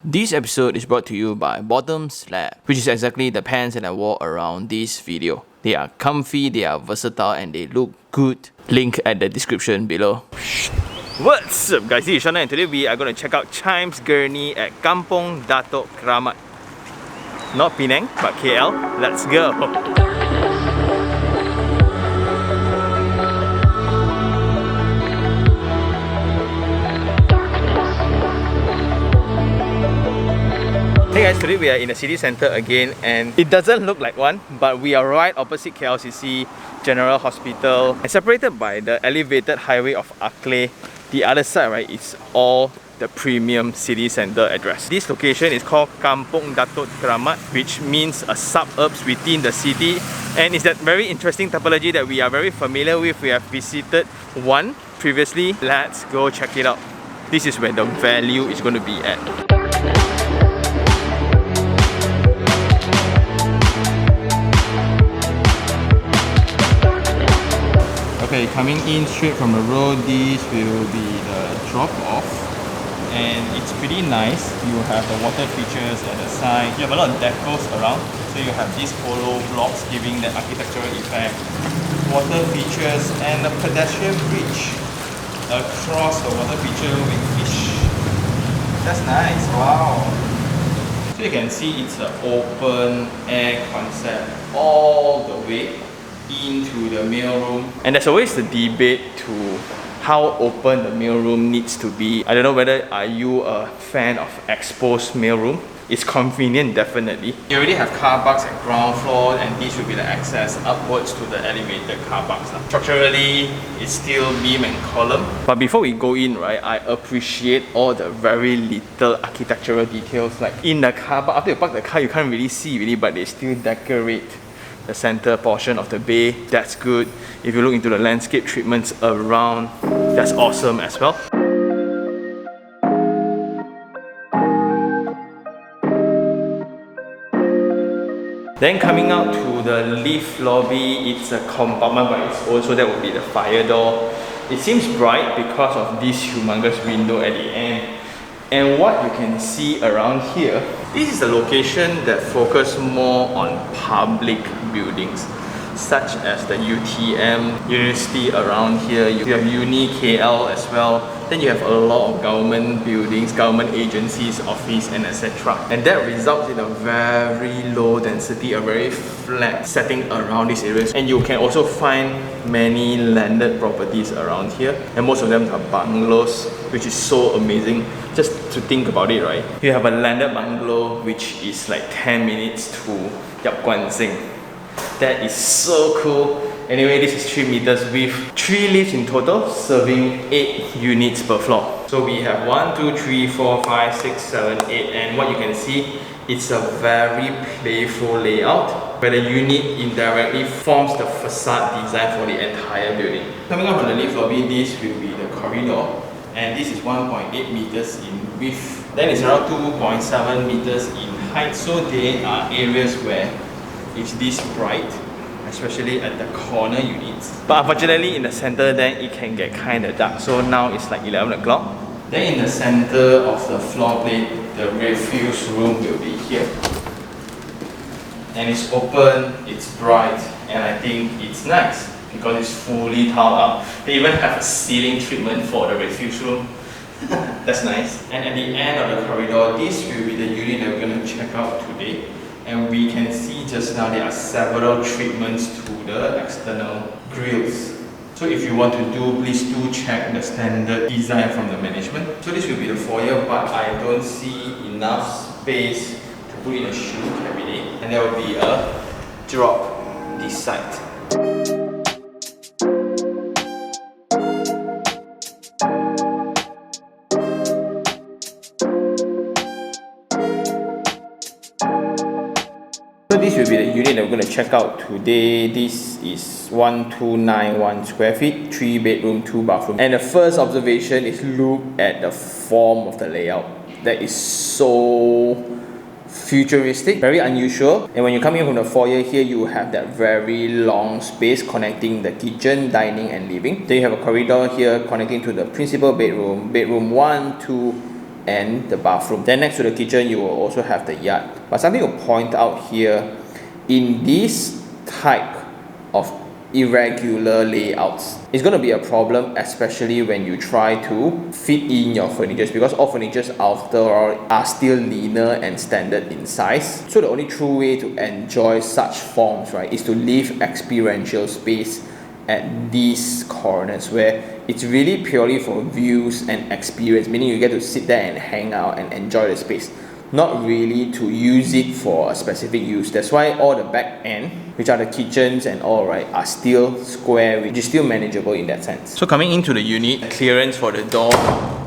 This episode is brought to you by Bottom Slab, which is exactly the pants that I wore around this video. They are comfy, they are versatile, and they look good. Link at the description below. What's up guys, this is Shana and today we are going to check out Chymes Gurney at Kampung Dato Keramat. Not Penang, but KL. Let's go! Hey guys, today we are in the city centre again and it doesn't look like one, but we are right opposite KLCC General Hospital and separated by the elevated highway of Akle. The other side, right, is all the premium city centre address. This location is called Kampung Dato Keramat, which means a suburbs within the city, and it's that very interesting typology that we are very familiar with. We have visited one previously. Let's go check it out. This is where the value is going to be at. Okay, coming in straight from the road, this will be the drop-off and it's pretty nice. You have the water features at the side. You have a lot of decors around, so you have these polo blocks giving the architectural effect. Water features and a pedestrian bridge across the water feature with fish. That's nice, wow! So you can see it's an open air concept all the way into the mailroom, and there's always the debate to how open the mailroom needs to be. I don't know whether are you a fan of exposed mailroom. It's convenient, definitely. You already have car parks at ground floor, and this will be the access upwards to the elevated car parks. Structurally, it's still beam and column. But before we go in, right, I appreciate all the very little architectural details. Like in the car park, after you park the car, you can't really see really, but they still decorate the center portion of the bay. That's good. If you look into the landscape treatments around, that's awesome as well. Then coming out to the lift lobby, it's a compartment by its own, so that would be the fire door. It seems bright because of this humongous window at the end. And what you can see around here, this is the location that focuses more on public buildings, such as the UTM, university around here. You have Uni KL as well. Then you have a lot of government buildings, government agencies, office, and etc. And that results in a very low density, a very flat setting around these areas. And you can also find many landed properties around here, and most of them are bungalows, which is so amazing. Just to think about it, right? You have a landed bungalow which is like 10 minutes to Yap Guan Sing. That is so cool. Anyway, this is 3 meters with 3 lifts in total, serving 8 units per floor. So we have 1, 2, 3, 4, 5, 6, 7, 8, and what you can see, it's a very playful layout where the unit indirectly forms the facade design for the entire building. Coming up from the lift lobby, this will be the corridor, and this is 1.8 meters in width. Then it's around 2.7 meters in height, so there are areas where it's this bright, especially at the corner units. But unfortunately in the center, then it can get kind of dark, so now it's like 11 o'clock. Then in the center of the floor plate, the refuse room will be here. And it's open, it's bright, and I think it's nice because it's fully tiled up. They even have a ceiling treatment for the refuse room. That's nice. And at the end of the corridor, this will be the unit that we're going to check out today. And we can see just now there are several treatments to the external grills. So if you want to do, please do check the standard design from the management. So this will be the foyer, but I don't see enough space to put in a shoe cabinet. And there will be a drop this side. So this will be the unit that we're going to check out today. This is 1291 square feet, 3 bedroom, 2 bathroom. And the first observation is look at the form of the layout. That is so futuristic, very unusual. And when you come in from the foyer here, you have that very long space connecting the kitchen, dining, and living. Then you have a corridor here connecting to the principal bedroom, bedroom 1, 2, and the bathroom. Then next to the kitchen, you will also have the yard. But something to point out here, in this type of irregular layouts, it's going to be a problem, especially when you try to fit in your furnitures, because all furnitures after all are still linear and standard in size. So the only true way to enjoy such forms, right, is to leave experiential space at these corners where it's really purely for views and experience, meaning you get to sit there and hang out and enjoy the space, not really to use it for a specific use. That's why all the back end, which are the kitchens and all, right, are still square, which is still manageable in that sense. So coming into the unit, clearance for the door,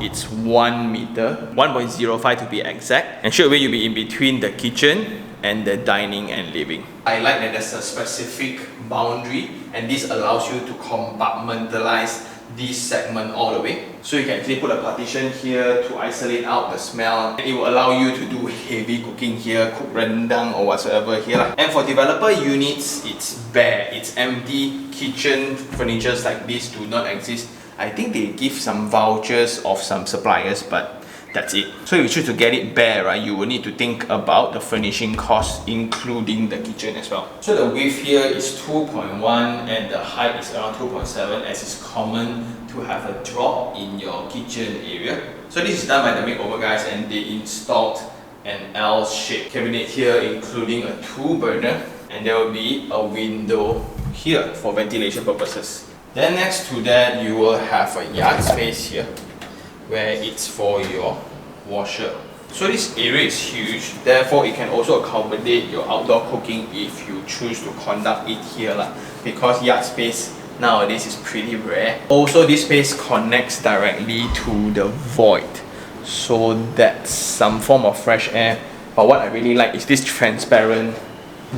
it's 1 meter, 1.05 to be exact, and straight away you'll be in between the kitchen and the dining and living. I like that there's a specific boundary, and this allows you to compartmentalize this segment all the way. So you can actually put a partition here to isolate out the smell, and it will allow you to do heavy cooking here, cook rendang or whatsoever here. And for developer units, it's bare, it's empty. Kitchen furnitures like this do not exist. I think they give some vouchers of some suppliers, but that's it. So if you choose to get it bare, right, you will need to think about the furnishing costs, including the kitchen as well. So the width here is 2.1 and the height is around 2.7, as is common to have a drop in your kitchen area. So this is done by the makeover guys, and they installed an L-shaped cabinet here, including a 2-burner, and there will be a window here for ventilation purposes. Then next to that, you will have a yard space here, where it's for your washer. So this area is huge, therefore it can also accommodate your outdoor cooking if you choose to conduct it here lah. Because yard space nowadays is pretty rare. Also, this space connects directly to the void, so that's some form of fresh air. But what I really like is this transparent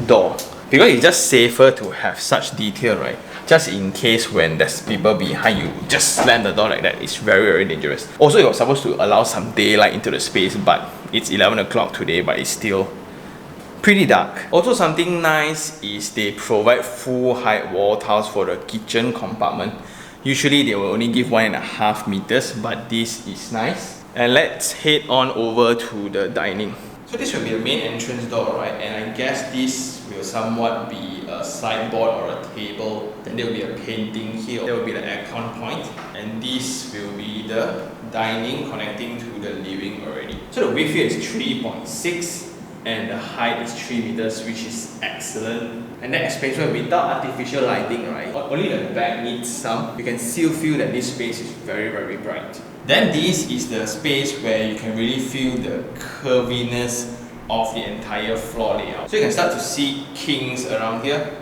door, because it's just safer to have such detail, right? Just in case when there's people behind you, just slam the door like that. It's very, very dangerous. Also, it was supposed to allow some daylight into the space, but it's 11 o'clock today, but it's still pretty dark. Also, something nice is they provide full height wall tiles for the kitchen compartment. Usually they will only give 1.5 meters, but this is nice. And let's head on over to the dining. So this will be the main entrance door, right? And I guess this will somewhat be a sideboard or a table. Then there will be a painting here. There will be the aircon point. And this will be the dining connecting to the living already. So the width here is 3.6 and the height is 3 meters, which is excellent. And that explains why without artificial lighting, right, only the back needs some. You can still feel that this space is very, very bright. Then this is the space where you can really feel the curviness of the entire floor layout. So you can start to see kings around here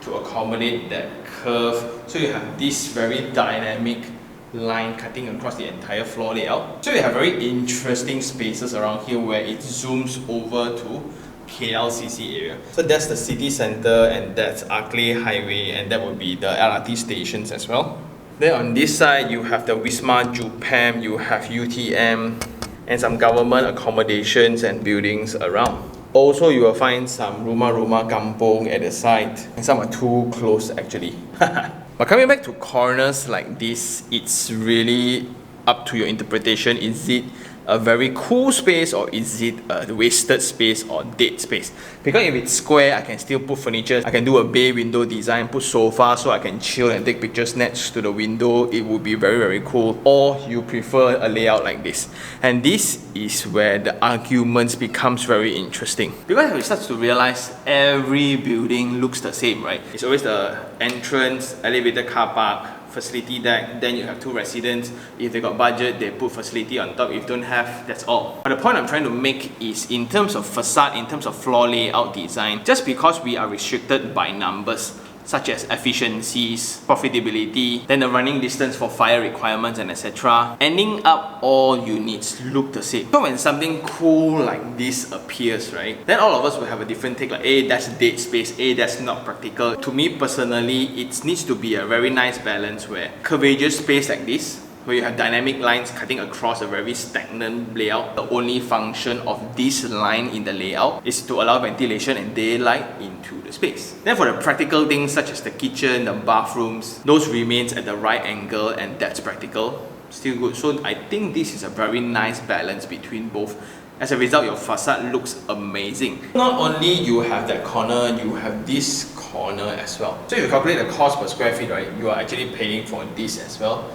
to accommodate that curve. So you have this very dynamic line cutting across the entire floor layout. So you have very interesting spaces around here where it zooms over to KLCC area. So that's the city center, and that's Arklay Highway, and that would be the LRT stations as well. Then on this side, you have the Wisma Jupam, you have UTM, and some government accommodations and buildings around. Also, you will find some rumah-rumah kampung at the side, and some are too close actually. But coming back to corners like this, it's really up to your interpretation. Is it a very cool space, or is it a wasted space or dead space? Because if it's square, I can still put furniture. I can do a bay window design, put sofa so I can chill and take pictures next to the window. It would be very, very cool. Or you prefer a layout like this. And this is where the arguments becomes very interesting. Because we start to realize every building looks the same, right? It's always the entrance, elevated car park, facility deck, then you have 2 residents. If they got budget, they put facility on top. If you don't have, that's all. But the point I'm trying to make is, in terms of facade, in terms of floor layout design, just because we are restricted by numbers, such as efficiencies, profitability, then the running distance for fire requirements and etc. Ending up, all units look the same. So when something cool like this appears, right, then all of us will have a different take, like, hey, that's dead space, hey, that's not practical. To me personally, it needs to be a very nice balance where curvaceous space like this, where you have dynamic lines cutting across a very stagnant layout. The only function of this line in the layout is to allow ventilation and daylight into the space. Then for the practical things such as the kitchen, the bathrooms, those remains at the right angle, and that's practical. still good. So I think this is a very nice balance between both. As a result, your facade looks amazing. Not only you have that corner, you have this corner as well. So if you calculate the cost per square feet, right, you are actually paying for this as well.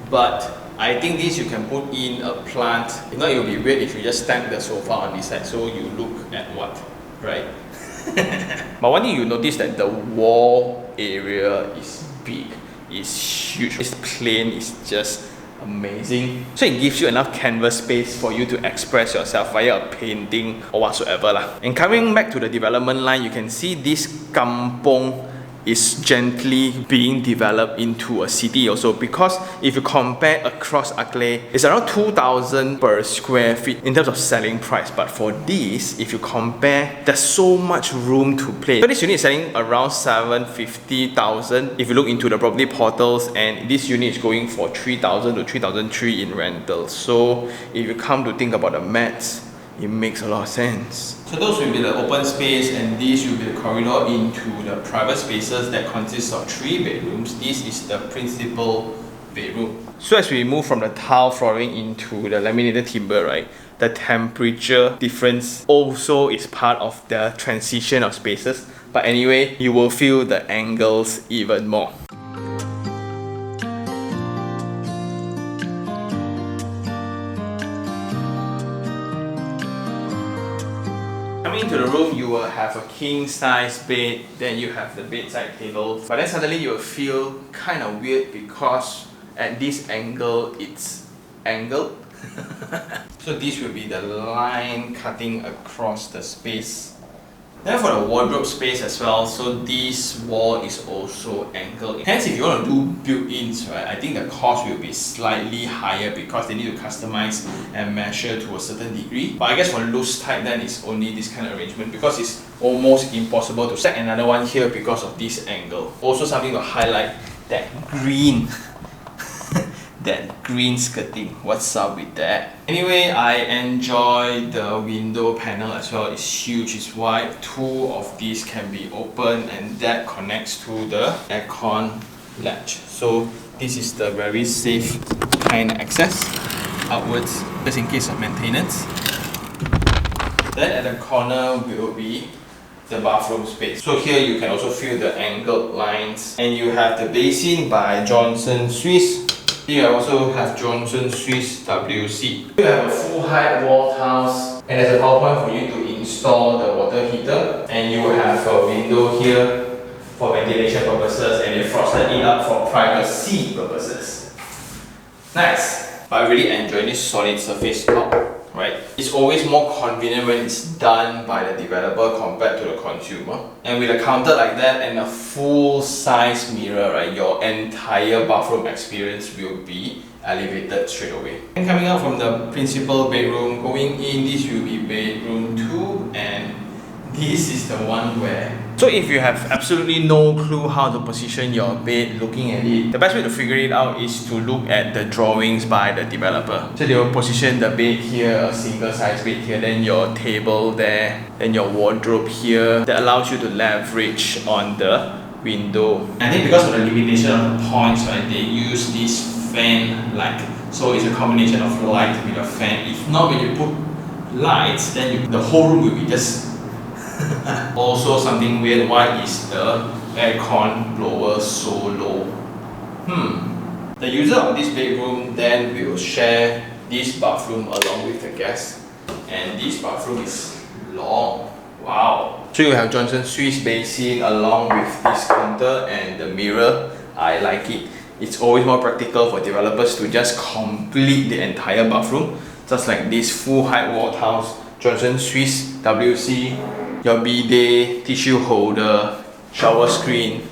But I think this you can put in a plant. If not, it will be weird if you just stack the sofa on this side. So you look at what, right? But one thing you notice that the wall area is big, is huge. This plane is just amazing. So it gives you enough canvas space for you to express yourself via a painting or whatsoever lah. And coming back to the development line, you can see this kampung is gently being developed into a city also, because if you compare across Acklay, it's around 2,000 per square feet in terms of selling price. But for this, if you compare, there's so much room to play. So this unit is selling around 750,000 if you look into the property portals, and this unit is going for 3,000 to 3,300 in rentals. So if you come to think about the maths, it makes a lot of sense. So those will be the open space, and this will be the corridor into the private spaces that consists of 3 bedrooms. This is the principal bedroom. So as we move from the tile flooring into the laminated timber, right, the temperature difference also is part of the transition of spaces. But anyway, you will feel the angles even more. Coming into the room, you will have a king size bed, then you have the bedside table. But then suddenly you will feel kind of weird because at this angle, it's angled. So this will be the line cutting across the space. Then for the wardrobe space as well, so this wall is also angled. Hence, if you want to do built-ins, right, I think the cost will be slightly higher because they need to customize and measure to a certain degree. But I guess for loose type, then it's only this kind of arrangement because it's almost impossible to set another one here because of this angle. Also something to highlight, that green. That green skirting, what's up with that? Anyway, I enjoy the window panel as well. It's huge, it's wide. 2 of these can be open, and that connects to the aircon latch. So this is the very safe kind of access outwards, just in case of maintenance. Then at the corner will be the bathroom space. So here you can also feel the angled lines, and you have the basin by Johnson Swiss. Here I also have Johnson Swiss WC. You have a full height wall tiles, and there's a power point for you to install the water heater, and you will have a window here for ventilation purposes, and they frosted it up for privacy purposes. Nice! But I really enjoy this solid surface top, right? It's always more convenient when it's done by the developer compared to the consumer. And with a counter like that and a full size mirror, right, your entire bathroom experience will be elevated straight away. And coming out from the principal bedroom, going in, this will be bedroom 2, and this is the one where... So if you have absolutely no clue how to position your bed looking at it, the best way to figure it out is to look at the drawings by the developer. So they will position the bed here, a single size bed here, then your table there, then your wardrobe here. That allows you to leverage on the window. I think because of the limitation of the points, right, they use this fan like. So it's a combination of light with a fan. If not, when you put lights, then the whole room will be just also something weird, why is the aircon blower so low? The user of this bedroom then will share this bathroom along with the guest, and this bathroom is long. Wow! So you have Johnson Swiss basin along with this counter and the mirror. I like it. It's always more practical for developers to just complete the entire bathroom, just like this full height wall tiles, Johnson Swiss WC, your bidet, tissue holder, shower screen,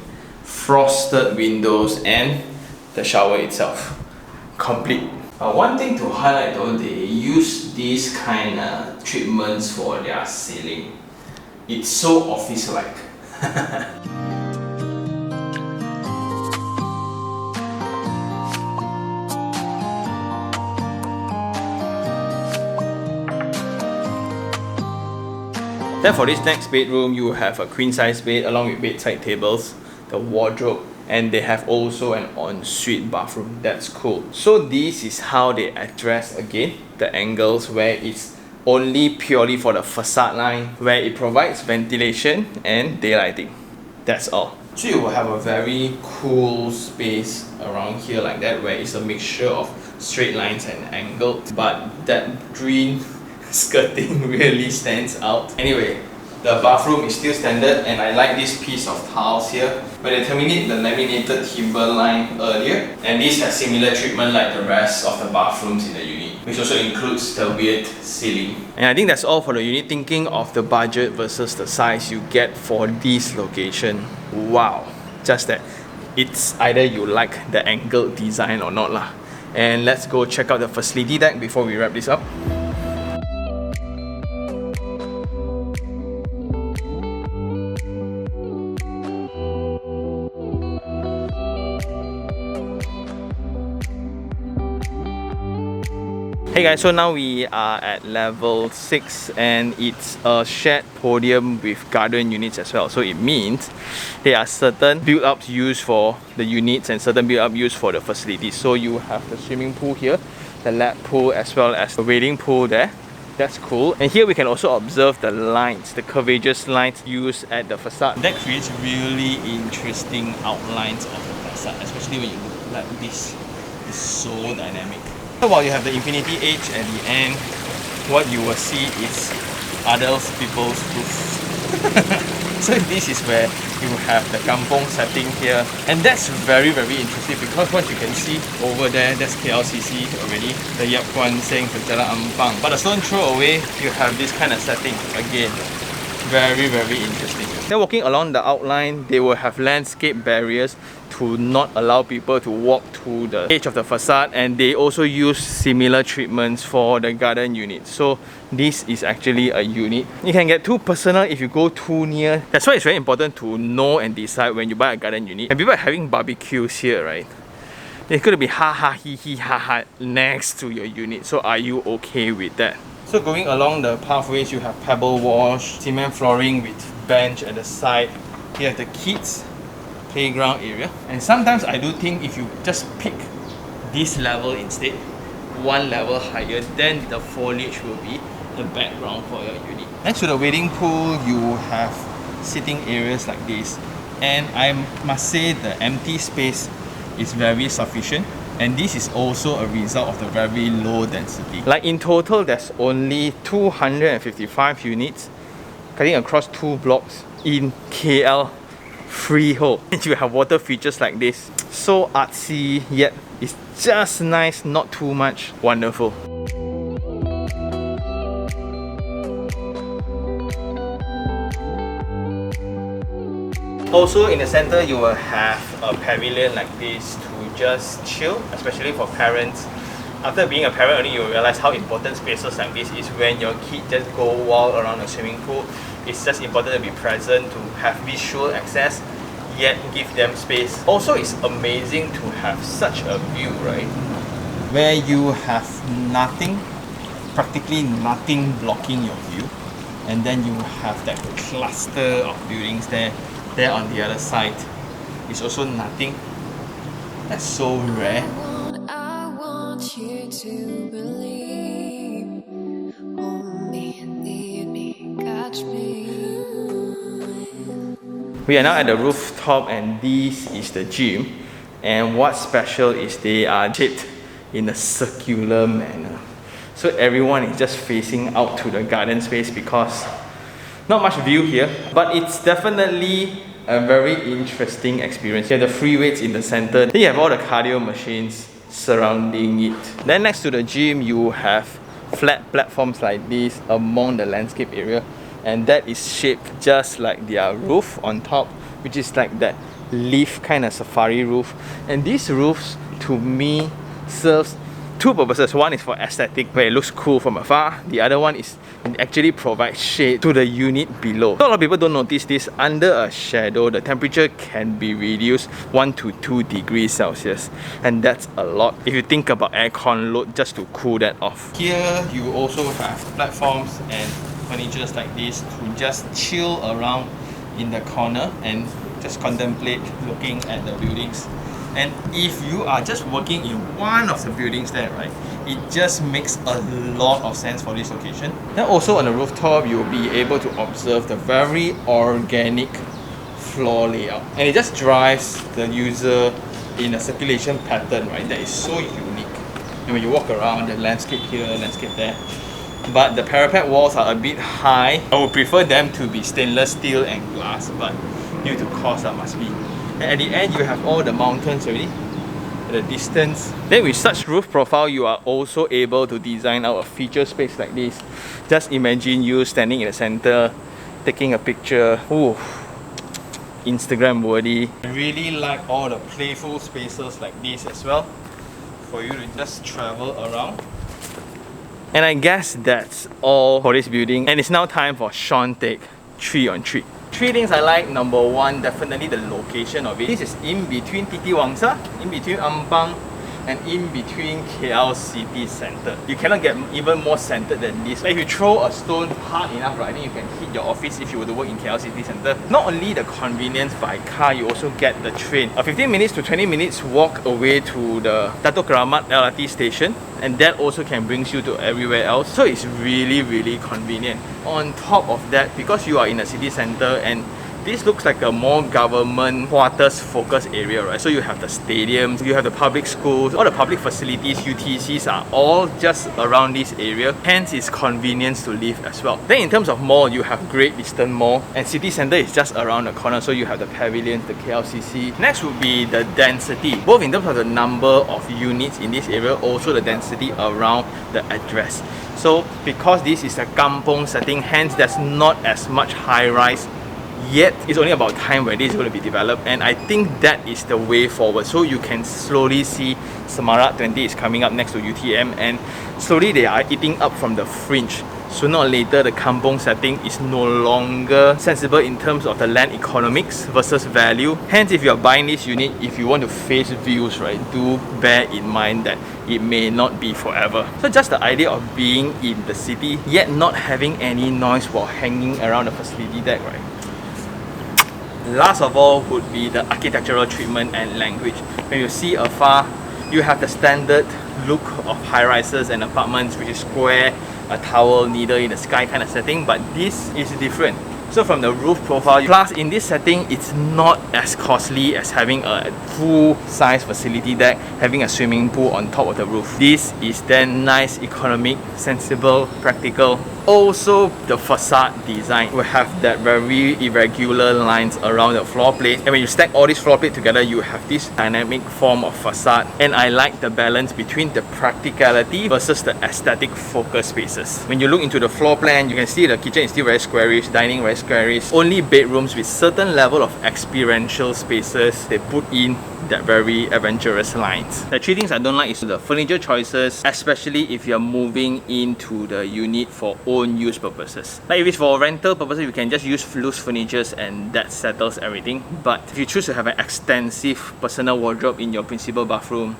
frosted windows, and the shower itself. Complete. One thing to highlight though, they use these kind of treatments for their ceiling. It's so office-like. Then for this next bedroom, you have a queen size bed along with bedside tables, the wardrobe, and they have also an ensuite bathroom. That's cool. So this is how they address again the angles where it's only purely for the facade line, where it provides ventilation and daylighting. That's all. So you will have a very cool space around here like that, where it's a mixture of straight lines and angled, but that green skirting really stands out. Anyway, the bathroom is still standard, and I like this piece of tiles here, where they terminate the laminated timber line earlier, and this has similar treatment like the rest of the bathrooms in the unit, which also includes the weird ceiling. And I think that's all for the unit. Thinking of the budget versus the size you get for this location, wow, just that it's either you like the angled design or not lah. And let's go check out the facility deck before we wrap this up. Hey guys, so now we are at level 6 and it's a shared podium with garden units as well. So it means there are certain build-ups used for the units and certain build-up used for the facilities. So you have the swimming pool here, the lap pool, as well as the wading pool there. That's cool. And here we can also observe the lines, the curvaceous lines used at the facade. That creates really interesting outlines of the facade, especially when you look like this. It's so dynamic. So while you have the infinity edge at the end, what you will see is other people's roofs. So this is where you have the kampung setting here, and that's very interesting because what you can see over there, that's KLCC already, the Yap Kwan saying the Jalan Ampang. But a stone throw away, you have this kind of setting again. Very interesting. Then walking along the outline, they will have landscape barriers to not allow people to walk to the edge of the facade, and they also use similar treatments for the garden unit. So this is actually a unit. You can get too personal if you go too near. That's why it's very important to know and decide when you buy a garden unit. And people are having barbecues here, right? It's going to be ha ha he he ha ha next to your unit. So are you okay with that? So going along the pathways, you have pebble wash, cement flooring with bench at the side. You have the kids playground area, and sometimes I do think if you just pick this level instead, one level higher, then the foliage will be the background for your unit. Next to the wading pool, you have sitting areas like this, and I must say the empty space is very sufficient, and this is also a result of the very low density. Like in total, there's only 255 units cutting across 2 blocks in KL freehold. You have water features like this. So artsy, yet it's just nice, not too much. Wonderful. Also in the center, you will have a pavilion like this to just chill, especially for parents. After being a parent only, you realize how important spaces like this is when your kid just go wild around the swimming pool. It's just important to be present, to have visual access, yet give them space. Also, it's amazing to have such a view, right? Where you have nothing, practically nothing blocking your view, and then you have that cluster of buildings there on the other side. It's also nothing. That's so rare. I want you to believe, hold me, need me, catch me. We are now at the rooftop, and this is the gym. And what's special is they are shaped in a circular manner. So everyone is just facing out to the garden space because not much view here, but it's definitely a very interesting experience. You have the free weights in the center. Then you have all the cardio machines surrounding it. Then next to the gym, you have flat platforms like this among the landscape area, and that is shaped just like their roof on top, which is like that leaf kind of safari roof. And these roofs, to me, serves two purposes. One is for aesthetic, where it looks cool from afar. The other one is it actually provides shade to the unit below. So a lot of people don't notice this. Under a shadow, the temperature can be reduced 1 to 2 degrees Celsius, and that's a lot if you think about aircon load just to cool that off. Here you also have platforms and furnitures like this to just chill around in the corner, and just contemplate looking at the buildings. And if you are just working in one of the buildings there, right, it just makes a lot of sense for this location. Then also on the rooftop, you'll be able to observe the very organic floor layout. And it just drives the user in a circulation pattern, right, that is so unique. And when you walk around, the landscape here, landscape there. But the parapet walls are a bit high. I would prefer them to be stainless steel and glass, but due to cost, that must be. And at the end, you have all the mountains already at a distance. Then with such roof profile, you are also able to design out a feature space like this. Just imagine you standing in the center, taking a picture. Ooh, Instagram worthy. I really like all the playful spaces like this as well, for you to just travel around. And I guess that's all for this building. And it's now time for Sean take 3 on 3. 3 things I like. Number 1, definitely the location of it. This is in between Titi Wangsa, in between Ampang, and in between KLCC Centre. You cannot get even more centered than this. Like if you throw a stone hard enough, right, I think you can hit your office if you were to work in KLCC Centre. Not only the convenience by car, you also get the train. A 15 minutes to 20 minutes walk away to the Dato Keramat LRT station, and that also can bring you to everywhere else. So it's really, really convenient. On top of that, because you are in a city centre and this looks like a more government quarters focused area, right? So you have the stadiums, you have the public schools, all the public facilities, UTCs are all just around this area. Hence, it's convenience to live as well. Then in terms of mall, you have Great Eastern Mall, and city centre is just around the corner. So you have the pavilions, the KLCC. Next would be the density, both in terms of the number of units in this area, also the density around the address. So because this is a kampong setting, hence there's not as much high rise. Yet it's only about time where this is going to be developed, and I think that is the way forward. So you can slowly see Semarak 20 is coming up next to UTM, and slowly they are eating up from the fringe. Sooner or later, the kampong setting is no longer sensible in terms of the land economics versus value. Hence, if you are buying this unit, if you want to face views, right, do bear in mind that it may not be forever. So just the idea of being in the city, yet not having any noise while hanging around the facility deck, right? Last of all would be the architectural treatment and language. When you see afar, you have the standard look of high-rises and apartments, which is square, a towel, needle in the sky kind of setting, but this is different. So from the roof profile, plus in this setting, it's not as costly as having a full-size facility deck, having a swimming pool on top of the roof. This is then nice, economic, sensible, practical. Also, the facade design will have that very irregular lines around the floor plate. And when you stack all these floor plates together, you have this dynamic form of facade. And I like the balance between the practicality versus the aesthetic focus spaces. When you look into the floor plan, you can see the kitchen is still very squarish, dining very squarish. Only bedrooms with certain level of experiential spaces, they put in that very adventurous lines. The 3 things I don't like is the furniture choices, especially if you're moving into the unit for own use purposes. Like if it's for rental purposes, you can just use loose furnitures and that settles everything. But if you choose to have an extensive personal wardrobe in your principal bathroom,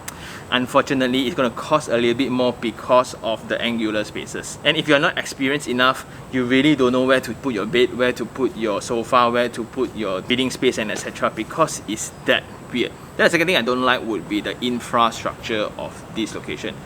unfortunately it's going to cost a little bit more because of the angular spaces. And if you're not experienced enough, you really don't know where to put your bed, where to put your sofa, where to put your bedding space and etc. because it's that weird. Then the second thing I don't like would be the infrastructure of this location,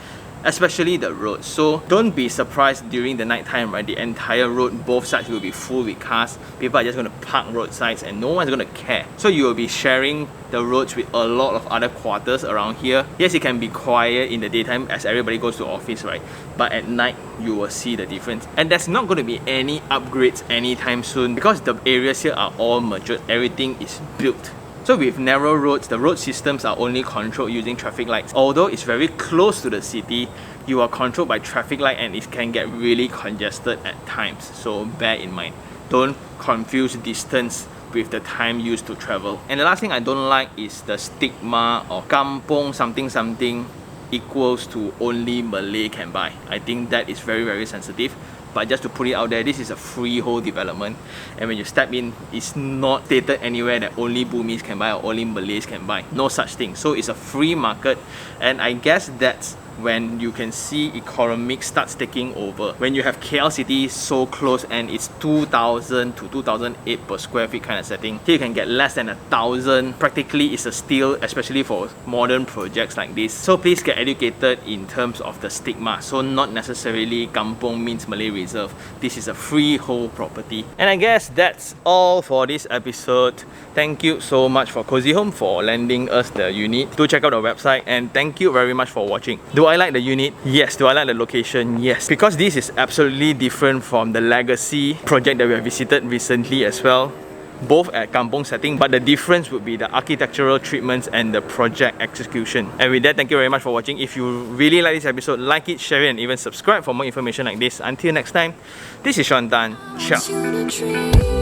especially the roads. So don't be surprised during the night time, right? The entire road, both sides will be full with cars. People are just going to park roadsides and no one's going to care. So you will be sharing the roads with a lot of other quarters around here. Yes, it can be quiet in the daytime as everybody goes to office, right? But at night, you will see the difference. And there's not going to be any upgrades anytime soon because the areas here are all matured. Everything is built. So with narrow roads, the road systems are only controlled using traffic lights. Although it's very close to the city, you are controlled by traffic light and it can get really congested at times. So bear in mind. Don't confuse distance with the time used to travel. And the last thing I don't like is the stigma of kampong something something equals to only Malay can buy. I think that is very, very sensitive. But just to put it out there, this is a freehold development, and when you step in, it's not stated anywhere that only Burmese can buy or only Malays can buy. No such thing. So it's a free market, and I guess that's when you can see economics starts taking over. When you have KLCC so close and it's 2,000 to 2,008 per square feet kind of setting, here you can get less than 1,000. Practically it's a steal, especially for modern projects like this. So please get educated in terms of the stigma. So not necessarily kampung means Malay reserve. This is a freehold property. And I guess that's all for this episode. Thank you so much for Cozy Home for lending us the unit. Do check out our website, and thank you very much for watching. Do I like the unit? Yes. Do I like the location? Yes. Because this is absolutely different from the legacy project that we have visited recently as well. Both at kampung setting, but the difference would be the architectural treatments and the project execution. And with that, thank you very much for watching. If you really like this episode, like it, share it, and even subscribe for more information like this. Until next time, this is Sean Tan. Ciao.